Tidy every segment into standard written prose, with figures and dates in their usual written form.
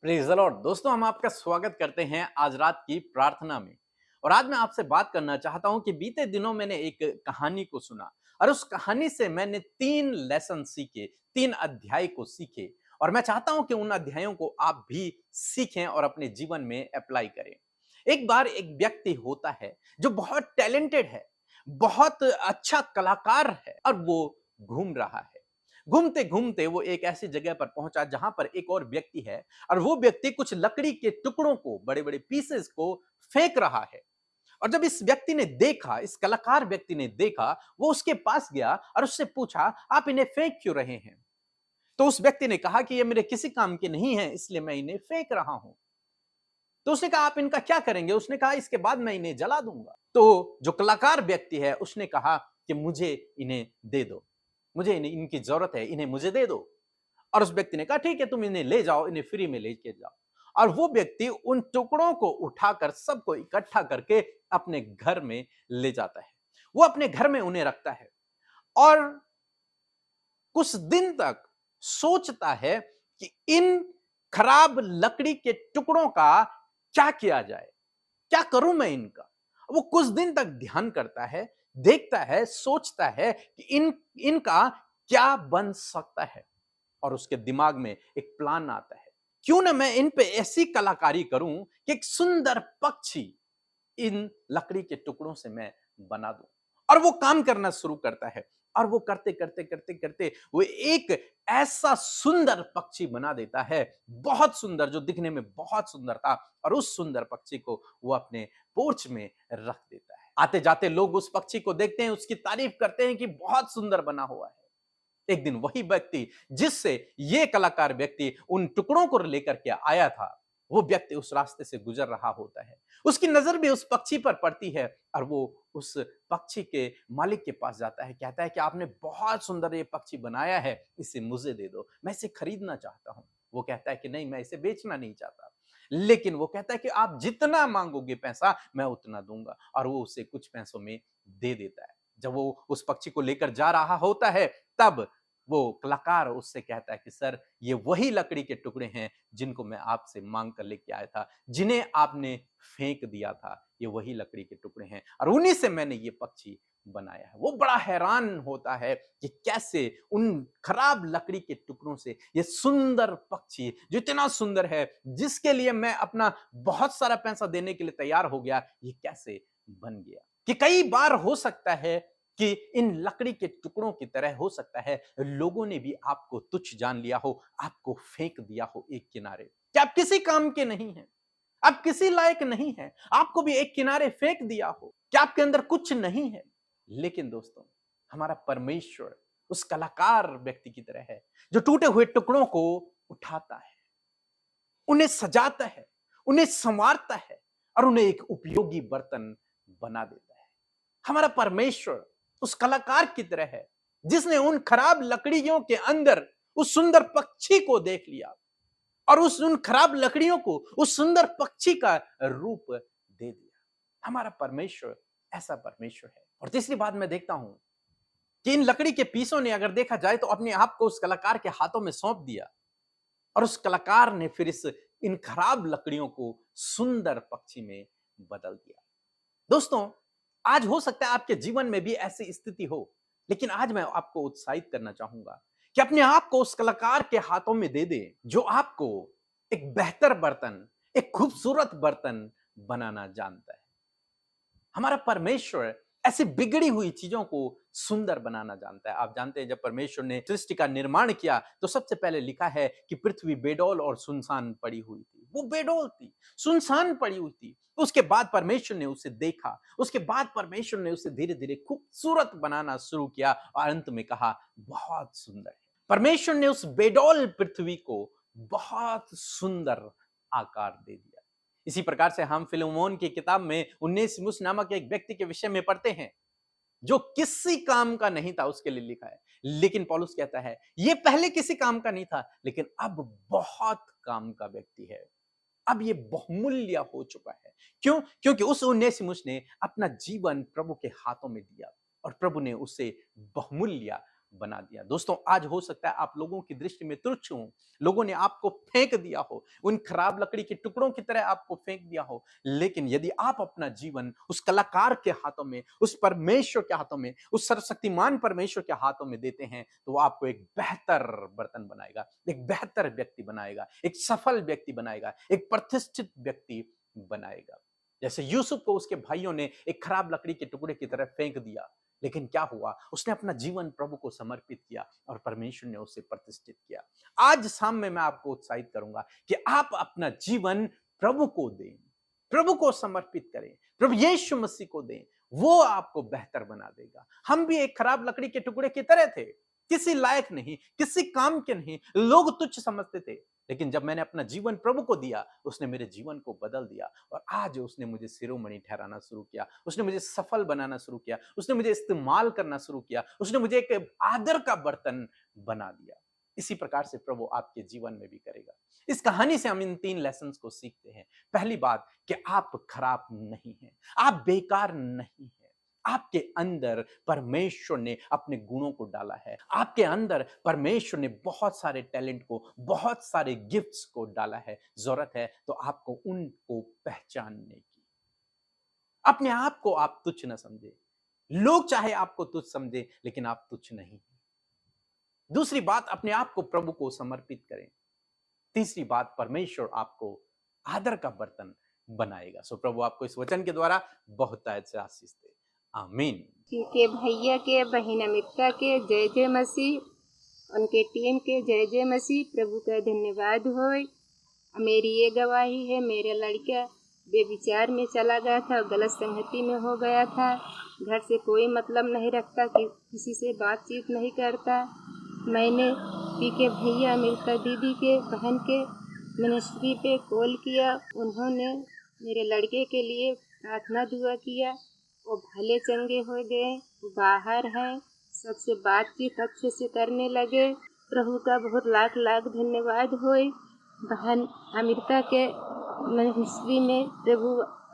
Praise the Lord. दोस्तों, हम आपका स्वागत करते हैं आज रात की प्रार्थना में। और आज मैं आपसे बात करना चाहता हूं कि बीते दिनों मैंने एक कहानी को सुना और उस कहानी से मैंने 3 लेसन सीखे, 3 अध्याय को सीखे। और मैं चाहता हूं कि उन अध्यायों को आप भी सीखें और अपने जीवन में अप्लाई करें। एक बार एक व्यक्ति होता है जो बहुत टैलेंटेड है, बहुत अच्छा कलाकार है और वो घूम रहा है। घूमते घूमते वो एक ऐसी जगह पर पहुंचा जहां पर एक और व्यक्ति है और वो व्यक्ति कुछ लकड़ी के टुकड़ों को, बड़े बड़े पीसेस को फेंक रहा है। और जब इस व्यक्ति ने देखा, इस कलाकार व्यक्ति ने देखा, वो उसके पास गया और उससे पूछा, आप इन्हें फेंक क्यों रहे हैं? तो उस व्यक्ति ने कहा कि ये मेरे किसी काम के नहीं है, इसलिए मैं इन्हें फेंक रहा हूं। तो उसने कहा, आप इनका क्या करेंगे? उसने कहा, इसके बाद मैं इन्हें जला दूंगा। तो जो कलाकार व्यक्ति है उसने कहा कि मुझे इन्हें दे दो, मुझे इनकी जरूरत है, इन्हें मुझे दे दो। और उस व्यक्ति ने कहा, ठीक है, तुम इन्हें ले जाओ, इन्हें फ्री में लेके जाओ। और वो व्यक्ति उन टुकड़ों को उठाकर सबको इकट्ठा करके अपने घर में ले जाता है। वो अपने घर में उन्हें रखता है और कुछ दिन तक सोचता है कि इन खराब लकड़ी के टुकड़ों का क्या किया जाए, क्या करूं मैं इनका। वो कुछ दिन तक ध्यान करता है, देखता है, सोचता है कि इनका क्या बन सकता है। और उसके दिमाग में एक प्लान आता है, क्यों ना मैं इन पे ऐसी कलाकारी करूं कि एक सुंदर पक्षी इन लकड़ी के टुकड़ों से मैं बना दूं। और वो काम करना शुरू करता है और वो करते करते करते करते वो एक ऐसा सुंदर पक्षी बना देता है, बहुत सुंदर, जो दिखने में बहुत सुंदर था। और उस सुंदर पक्षी को वो अपने पोर्च में रख देता है। आते जाते लोग उस पक्षी को देखते हैं, उसकी तारीफ करते हैं कि बहुत सुंदर बना हुआ है। एक दिन वही व्यक्ति जिससे ये कलाकार व्यक्ति उन टुकड़ों को लेकर के आया था, वो व्यक्ति उस रास्ते से गुजर रहा होता है। उसकी नजर भी उस पक्षी पर पड़ती है और वो उस पक्षी के मालिक के पास जाता है, कहता है कि आपने बहुत सुंदर ये पक्षी बनाया है, इसे मुझे दे दो, मैं इसे खरीदना चाहता हूं। वो कहता है कि नहीं, मैं इसे बेचना नहीं चाहता। लेकिन वो कहता है कि आप जितना मांगोगे पैसा, मैं उतना दूंगा। और वो उसे कुछ पैसों में दे देता है। जब वो उस पक्षी को लेकर जा रहा होता है, तब वो कलाकार उससे कहता है कि सर, ये वही लकड़ी के टुकड़े हैं जिनको मैं आपसे मांग कर लेके आया था, जिन्हें आपने फेंक दिया था। ये वही लकड़ी के टुकड़े हैं और उन्हीं से मैंने ये पक्षी बनाया है। वो बड़ा हैरान होता है कि कैसे उन खराब लकड़ी के टुकड़ों से ये सुंदर पक्षी, जो इतना सुंदर है, जिसके लिए मैं अपना बहुत सारा पैसा देने के लिए तैयार हो गया, ये कैसे बन गया। कि कई बार हो सकता है कि इन लकड़ी के टुकड़ों की तरह हो सकता है लोगों ने भी आपको तुच्छ जान लिया हो, आपको फेंक दिया हो एक किनारे, कि आप किसी काम के नहीं हैं, आप किसी लायक नहीं हैं, आपको भी एक किनारे फेंक दिया हो, कि आपके अंदर कुछ नहीं है। लेकिन दोस्तों, हमारा परमेश्वर उस कलाकार व्यक्ति की तरह है, जो टूटे हुए टुकड़ों को उठाता है, उन्हें सजाता है, उन्हें संवारता है और उन्हें एक उपयोगी बर्तन बना देता है। हमारा परमेश्वर उस कलाकार की तरह है, जिसने उन खराब लकड़ियों के अंदर उस सुंदर पक्षी को देख लिया और उन खराब लकड़ियों को उस सुंदर पक्षी का रूप दे दिया। हमारा परमेश्वर ऐसा परमेश्वर है। और तीसरी बात मैं देखता हूं कि इन लकड़ी के पीसों ने, अगर देखा जाए तो, अपने आप को उस कलाकार के हाथों में सौंप दिया और उस कलाकार ने फिर इस इन खराब लकड़ियों को सुंदर पक्षी में बदल दिया। दोस्तों, आज हो सकता है आपके जीवन में भी ऐसी स्थिति हो, लेकिन आज मैं आपको उत्साहित करना चाहूंगा कि अपने आप को उस कलाकार के हाथों में दे दे, जो आपको एक बेहतर बर्तन, एक खूबसूरत बर्तन बनाना जानता है। हमारा परमेश्वर ऐसी बिगड़ी हुई चीजों को सुंदर बनाना जानता है। आप जानते हैं, जब परमेश्वर ने सृष्टि का निर्माण किया तो सबसे पहले लिखा है कि पृथ्वी बेडौल और सुनसान पड़ी हुई थी। वो बेडौल थी, सुनसान पड़ी हुई थी। उसके बाद परमेश्वर ने उसे देखा, उसके बाद परमेश्वर ने उसे धीरे धीरे खूबसूरत बनाना शुरू किया और अंत में कहा, बहुत सुंदर है। परमेश्वर ने उस बेडौल पृथ्वी को बहुत सुंदर आकार दे दिया। इसी प्रकार से हम फिलेमोन की किताब में उन्नेसिमुस नामक एक व्यक्ति के विषय में पढ़ते हैं, जो किसी काम का नहीं था, उसके लिए लिखा है। लेकिन पौलुस कहता है, ये पहले किसी काम का नहीं था, लेकिन अब बहुत काम का व्यक्ति है। अब ये बहुमूल्य हो चुका है। क्यों? क्योंकि उस उन्नेसिमुस ने अपना जीवन प्रभु के हाथों में दिया और प्रभु ने उसे बहुमूल्य बना दिया। दोस्तों, आज हो सकता है आप लोगों की दृष्टि में तुच्छ हो, लोगों ने आपको फेंक दिया हो, उन खराब लकड़ी के टुकड़ों की तरह आपको फेंक दिया हो, लेकिन यदि आप अपना जीवन उस कलाकार के हाथों में, उस परमेश्वर के हाथों में, उस सर्वशक्तिमान परमेश्वर के हाथों में देते हैं, तो वो आपको एक बेहतर बर्तन बनाएगा, एक बेहतर व्यक्ति बनाएगा, एक सफल व्यक्ति बनाएगा, एक प्रतिष्ठित व्यक्ति बनाएगा। जैसे यूसुफ को उसके भाइयों ने एक खराब लकड़ी के टुकड़े की तरह फेंक दिया, लेकिन क्या हुआ? उसने अपना जीवन प्रभु को समर्पित किया और परमेश्वर ने उसे प्रतिष्ठित किया। आज शाम में मैं आपको उत्साहित करूंगा कि आप अपना जीवन प्रभु को दें, प्रभु को समर्पित करें, प्रभु यीशु मसीह को दें, वो आपको बेहतर बना देगा। हम भी एक खराब लकड़ी के टुकड़े की तरह थे, किसी लायक नहीं, किसी काम के नहीं, लोग तुच्छ समझते थे, लेकिन जब मैंने अपना जीवन प्रभु को दिया, उसने मेरे जीवन को बदल दिया और आज उसने मुझे शिरोमणि ठहराना शुरू किया, उसने मुझे सफल बनाना शुरू किया, उसने मुझे इस्तेमाल करना शुरू किया, उसने मुझे एक आदर का बर्तन बना दिया। इसी प्रकार से प्रभु आपके जीवन में भी करेगा। इस कहानी से हम इन 3 लेसन्स को सीखते हैं। पहली बात कि आप खराब नहीं हैं, आप बेकार नहीं हैं। आपके अंदर परमेश्वर ने अपने गुणों को डाला है। आपके अंदर परमेश्वर ने बहुत सारे टैलेंट को, बहुत सारे गिफ्ट्स को डाला है। ज़रूरत है तो आपको उनको पहचानने की। अपने आप को आप तुच्छ न समझें। लोग चाहे आपको तुच्छ समझें, लेकिन आप तुच्छ नहीं हैं। दूसरी बात, अपने आप को प्रभु को समर्पित करें। तीसरी बात, परमेश्वर आपको आदर का बर्तन बनाएगा। सो प्रभु आपको इस वचन के द्वारा बहुतायत से आशीष दे। आमीन। के भैया के, बहन अमिता के जय जय मसीह, उनके टीम के जय जय मसीह। प्रभु का धन्यवाद हो। मेरी ये गवाही है, मेरा लड़का बेविचार में चला गया था, गलत संगति में हो गया था, घर से कोई मतलब नहीं रखता, कि किसी से बातचीत नहीं करता। मैंने पी के भैया, अमिता दीदी के, बहन के मिनिस्ट्री पे कॉल किया। उन्होंने मेरे लड़के के लिए प्रार्थना दुआ किया। वो भले चंगे हो गए, वो बाहर हैं, सबसे बातचीत अच्छे से करने लगे। प्रभु का बहुत लाख लाख धन्यवाद होए। बहन अमृता के मिनिस्ट्री में प्रभु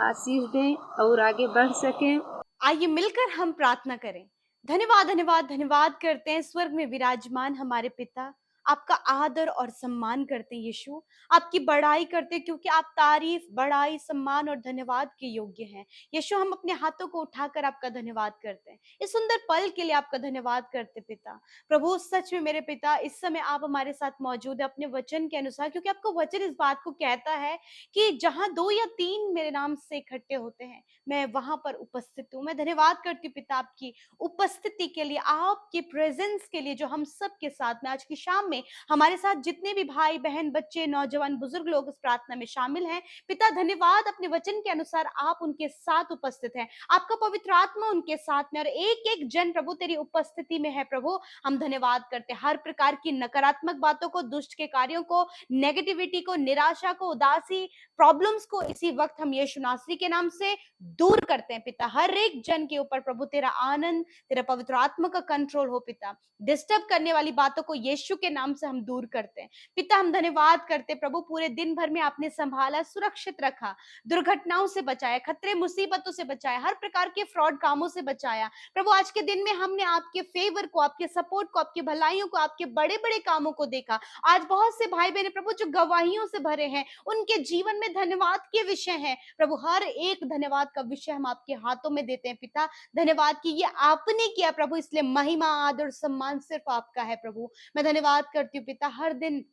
आशीष दें और आगे बढ़ सकें। आइए मिलकर हम प्रार्थना करें। धन्यवाद धन्यवाद धन्यवाद करते हैं स्वर्ग में विराजमान हमारे पिता, आपका आदर और सम्मान करते हैं यीशु, आपकी बड़ाई करते हैं क्योंकि आप तारीफ, बड़ाई, सम्मान और धन्यवाद के योग्य हैं। यीशु, हम अपने हाथों को उठाकर आपका धन्यवाद करते हैं, इस सुंदर पल के लिए आपका धन्यवाद करते पिता। प्रभु, सच में मेरे पिता, इस समय आप हमारे साथ मौजूद है अपने वचन के अनुसार, क्योंकि आपका वचन इस बात को कहता है कि जहां 2 या 3 मेरे नाम से इकट्ठे होते हैं, मैं वहां पर उपस्थित हूँ। मैं धन्यवाद करती हूँ पिता आपकी उपस्थिति के लिए, आपके प्रेजेंस के लिए, जो हम सब के साथ में आज की शाम में हमारे साथ जितने भी भाई बहन, बच्चे, नौजवान, बुजुर्ग लोग इस प्रार्थना में शामिल हैं, पिता धन्यवाद, अपने वचन के अनुसार आप उनके साथ उपस्थित हैं, आपका पवित्र आत्मा उनके साथ में, और एक एक जन प्रभु तेरी उपस्थिति में है। प्रभु, हम धन्यवाद करते हैं हर प्रकार की नकारात्मक बातों को, दुष्ट के कार्यों को, नेगेटिविटी को, निराशा को, उदासी, प्रॉब्लम्स को इसी वक्त हम यीशु नासरी के नाम से दूर करते हैं पिता। हर एक जन के ऊपर प्रभु तेरा आनंद, तेरा पवित्र आत्मा का कंट्रोल हो पिता। डिस्टर्ब करने वाली बातों को यीशु के नाम से हम दूर करते हैं पिता। हम धन्यवाद करते हैं प्रभु, पूरे दिन भर में आपने संभाला, सुरक्षित रखा, दुर्घटनाओं से बचाया, खतरे मुसीबतों से बचाया, हर प्रकार के फ्रॉड कामों से बचाया। प्रभु, आज के दिन में हमने आपके फेवर को, आपके सपोर्ट को, आपकी भलाइयों को, आपके बड़े बड़े कामों को देखा। आज बहुत से भाई बहन प्रभु जो गवाहियों से भरे हैं, उनके जीवन में धन्यवाद के विषय हैं प्रभु। हर एक धन्यवाद का विषय हम आपके हाथों में देते हैं पिता। धन्यवाद कि ये आपने किया प्रभु, इसलिए महिमा, आदर, सम्मान सिर्फ आपका है प्रभु। मैं धन्यवाद करती हूँ पिता, हर दिन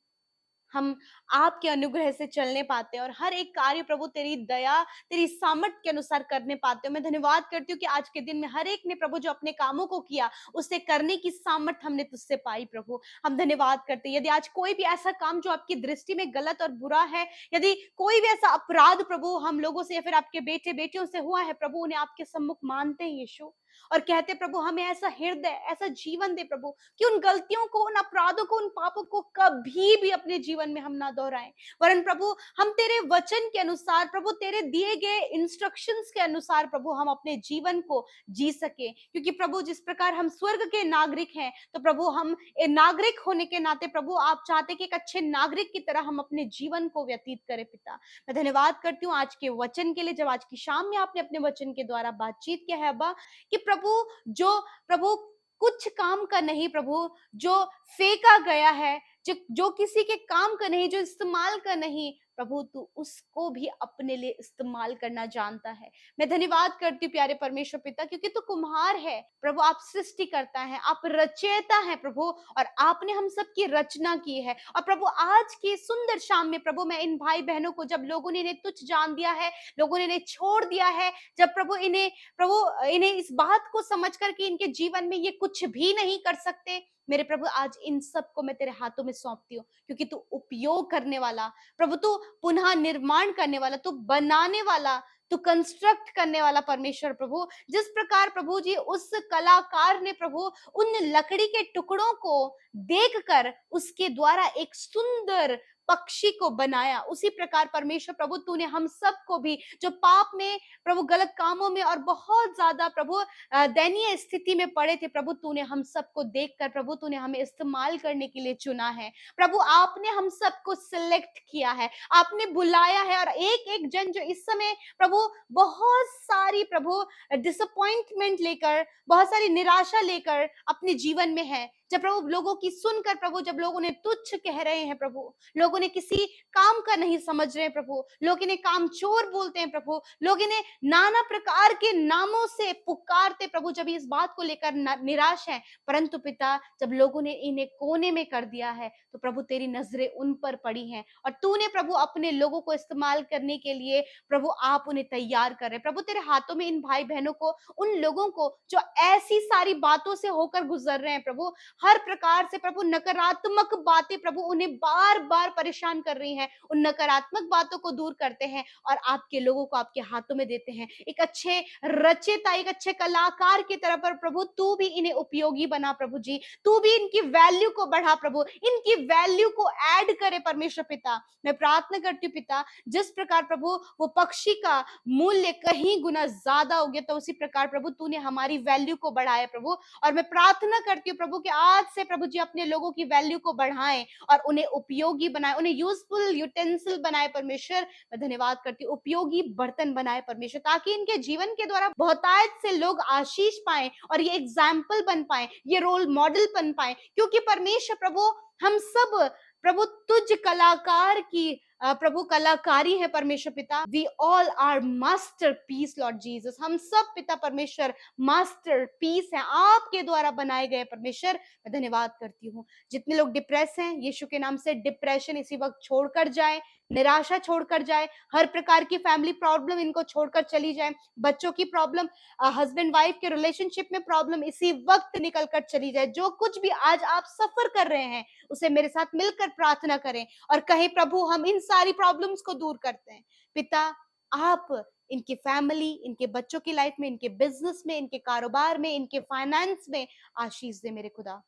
हम आपके अनुग्रह से चलने पाते हैं और हर एक कार्य प्रभु तेरी दया, तेरी सामर्थ के अनुसार करने पाते हो। मैं धन्यवाद करती हूँ कि आज के दिन में हर एक ने प्रभु जो अपने कामों को किया, उसे करने की सामर्थ हमने तुझसे पाई प्रभु। हम धन्यवाद करते हैं। यदि आज कोई भी ऐसा काम जो आपकी दृष्टि में गलत और बुरा है, यदि कोई भी ऐसा अपराध प्रभु हम लोगों से या फिर आपके बेटे बेटियों से हुआ है प्रभु, उन्हें आपके सम्मुख मानते हैं यीशु, और कहते प्रभु हमें ऐसा हृदय, ऐसा जीवन दे प्रभु कि उन गलतियों को, उन अपराधों को, उन पापों को कभी भी अपने जीवन में हम ना दोहराएं। वरन प्रभु हम तेरे वचन के अनुसार, प्रभु तेरे दिए गए इंस्ट्रक्शंस के अनुसार प्रभु हम अपने जीवन को जी सके। क्योंकि प्रभु जिस प्रकार हम स्वर्ग के नागरिक हैं, तो प्रभु हम एक नागरिक होने के नाते प्रभु आप चाहते कि एक अच्छे नागरिक की तरह हम अपने जीवन को व्यतीत करें पिता। मैं धन्यवाद करती हूँ आज के वचन के लिए, जब आज की शाम में आपने अपने वचन के द्वारा बातचीत किया है अब्बा, कि प्रभु जो प्रभु कुछ काम का नहीं प्रभु, जो फेंका गया है, जो किसी के काम का नहीं, जो इस्तेमाल का नहीं, प्रभु तू उसको भी अपने लिए इस्तेमाल करना जानता है। मैं धन्यवाद करती हूँ प्यारे परमेश्वर पिता, क्योंकि तू कुम्हार है प्रभु, आप सृष्टि करता है, आप रचयिता है प्रभु, और आपने हम सब की रचना की है। और प्रभु आज की सुंदर शाम में प्रभु मैं इन भाई बहनों को, जब लोगों ने इन्हें तुच्छ जान दिया है, लोगों ने इन्हें छोड़ दिया है, जब प्रभु इन्हें इस बात को समझ कर कि इनके जीवन में ये कुछ भी नहीं कर सकते, मेरे प्रभु आज इन सबको मैं तेरे हाथों में सौंपती हूँ, क्योंकि तू उपयोग करने वाला प्रभु, तू पुनः निर्माण करने वाला, तू बनाने वाला, तू कंस्ट्रक्ट करने वाला परमेश्वर प्रभु। जिस प्रकार प्रभु जी उस कलाकार ने प्रभु उन लकड़ी के टुकड़ों को देखकर उसके द्वारा एक सुंदर पक्षी को बनाया, उसी प्रकार परमेश्वर प्रभु तूने हम सबको भी, जो पाप में प्रभु, गलत कामों में और बहुत ज्यादा प्रभु दयनीय स्थिति में पड़े थे प्रभु, तूने हम सबको देखकर प्रभु तूने हमें इस्तेमाल करने के लिए चुना है प्रभु। आपने हम सबको सिलेक्ट किया है, आपने बुलाया है, और एक एक जन जो इस समय प्रभु बहुत सारी प्रभु डिसअपॉइंटमेंट लेकर, बहुत सारी निराशा लेकर अपने जीवन में है, जब प्रभु लोगों की सुनकर प्रभु, जब लोग उन्हें तुच्छ कह रहे हैं प्रभु, लोग उन्हें किसी काम का नहीं समझ रहे हैं प्रभु, लोग इन्हें कामचोर बोलते हैं प्रभु, लोग इन्हें नाना प्रकार के नामों से पुकारते प्रभु, जब इस बात को लेकर निराश है, परंतु पिता जब लोगों ने इन्हें कोने में कर दिया है, तो प्रभु तेरी नजरें उन पर पड़ी हैं, और तूने प्रभु अपने लोगों को इस्तेमाल करने के लिए प्रभु आप उन्हें तैयार कर रहे प्रभु। तेरे हाथों में इन भाई बहनों को, उन लोगों को जो ऐसी सारी बातों से होकर गुजर रहे हैं प्रभु, हर प्रकार से प्रभु नकारात्मक बातें प्रभु उन्हें बार बार परेशान कर रही हैं, उन नकारात्मक बातों को दूर करते हैं और आपके लोगों को आपके हाथों में देते हैं, एक अच्छे रचयिता, एक अच्छे कलाकार की तरह पर प्रभु तू भी इन्हें उपयोगी बना प्रभु जी, तू भी इनकी वैल्यू को बढ़ा प्रभु, इनकी वैल्यू को ऐड करे परमेश्वर पिता। मैं प्रार्थना करती हूँ पिता, जिस प्रकार प्रभु वो पक्षी का मूल्य कहीं गुना ज्यादा हो गया, तो उसी प्रकार प्रभु तूने हमारी वैल्यू को बढ़ाया प्रभु, और मैं प्रार्थना करती हूँ प्रभु कि आज से प्रभु जी अपने लोगों की वैल्यू को बढ़ाएं और उन्हें उपयोगी बनाए, उन्हें यूजफुल यूटेंसिल बनाए परमेश्वर। मैं धन्यवाद करती हूँ, उपयोगी बर्तन बनाए परमेश्वर, ताकि इनके जीवन के द्वारा बहुतायत से लोग आशीष पाएं और ये एग्जाम्पल बन पाए, ये रोल मॉडल बन पाए, क्योंकि परमेश्वर प्रभु हम सब प्रभु तुझ कलाकार की प्रभु कलाकारी है परमेश्वर पिता। We all are masterpiece Lord Jesus, हम सब पिता परमेश्वर मास्टर पीस है, आपके द्वारा बनाए गए परमेश्वर। मैं धन्यवाद करती हूँ, जितने लोग डिप्रेस हैं यीशु के नाम से डिप्रेशन इसी वक्त छोड़कर जाए, निराशा छोड़कर जाए, हर प्रकार की फैमिली प्रॉब्लम इनको छोड़कर चली जाए, बच्चों की प्रॉब्लम, हस्बैंड वाइफ के रिलेशनशिप में प्रॉब्लम इसी वक्त निकल कर चली जाए, जो कुछ भी आज आप सफर कर रहे हैं उसे मेरे साथ मिलकर प्रार्थना करें और कहें प्रभु हम इन सारी प्रॉब्लम्स को दूर करते हैं पिता, आप इनकी फैमिली, इनके बच्चों की लाइफ में, इनके बिजनेस में, इनके कारोबार में, इनके फाइनेंस में आशीष दे मेरे खुदा।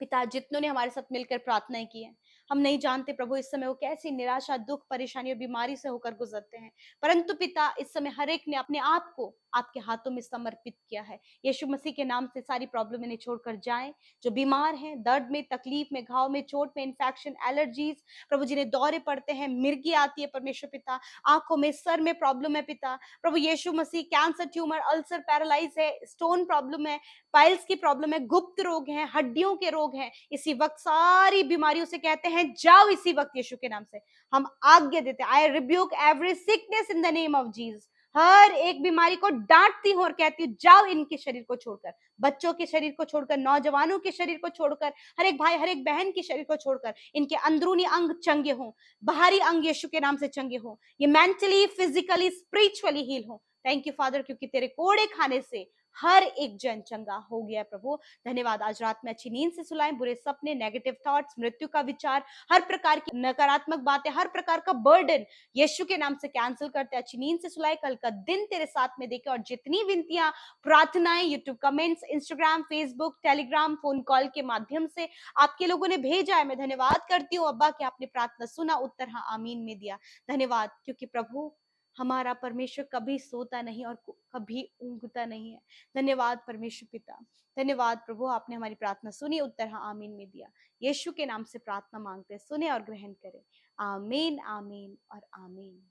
पिता जितनों ने हमारे साथ मिलकर प्रार्थनाएं की हैं, हम नहीं जानते प्रभु इस समय वो कैसी निराशा, दुख, परेशानी और बीमारी से होकर गुजरते हैं, परंतु पिता इस समय हर एक ने अपने आप को आपके हाथों में समर्पित किया है। यीशु मसीह के नाम से सारी प्रॉब्लम इन्हें छोड़कर जाएं, जो बीमार हैं, दर्द में, तकलीफ में, घाव में, चोट में, इन्फेक्शन, एलर्जीज प्रभु, जिन्हें दौरे पड़ते हैं, मिर्गी आती है परमेश्वर पिता, आंखों में, सर में प्रॉब्लम है पिता प्रभु यीशु मसीह, कैंसर, ट्यूमर, अल्सर, पैरालाइज है, स्टोन प्रॉब्लम है, पाइल्स की प्रॉब्लम है, गुप्त रोग हैं, हड्डियों के रोग हैं, इसी वक्त सारी बीमारियों से कहते हैं जाओ, इसी वक्त यीशु के नाम से हम आज्ञा देते हैं, I rebuke every sickness in the name of Jesus. हर एक बीमारी को डांटती हूं और कहती हूँ जाओ इनके शरीर को छोड़कर, बच्चों के शरीर को छोड़कर, नौजवानों के शरीर को छोड़कर, हर एक भाई, हर एक बहन के शरीर को छोड़कर, इनके अंदरूनी अंग चंगे हों, बाहरी अंग यीशु के नाम से चंगे हों, ये मेंटली, फिजिकली, स्पिरिचुअली हील हो। थैंक यू फादर, क्योंकि तेरे कोड़े खाने से हर एक जन चंगा हो गया प्रभु। धन्यवाद, आज रात में अच्छी नींद से सुलाएं, बुरे सपने, नेगेटिव थॉट्स, मृत्यु का विचार, हर प्रकार की नकारात्मक बातें, हर प्रकार का बर्डन यीशु के नाम से कैंसिल करते, अच्छी नींद से सुलाए, कल का दिन तेरे साथ में देखे, और जितनी विनतियां, प्रार्थनाएं, YouTube comments, Instagram, Facebook, Telegram, phone call के माध्यम से आपके लोगों ने भेजा है, मैं धन्यवाद करती हूँ अब्बा कि आपने प्रार्थना सुना, उत्तर हाँ आमीन में दिया। धन्यवाद, क्योंकि प्रभु हमारा परमेश्वर कभी सोता नहीं और कभी ऊँघता नहीं है। धन्यवाद परमेश्वर पिता, धन्यवाद प्रभु, आपने हमारी प्रार्थना सुनी, उत्तर हाँ आमीन में दिया। यीशु के नाम से प्रार्थना मांगते हैं, सुने और ग्रहण करें। आमीन, आमीन और आमीन।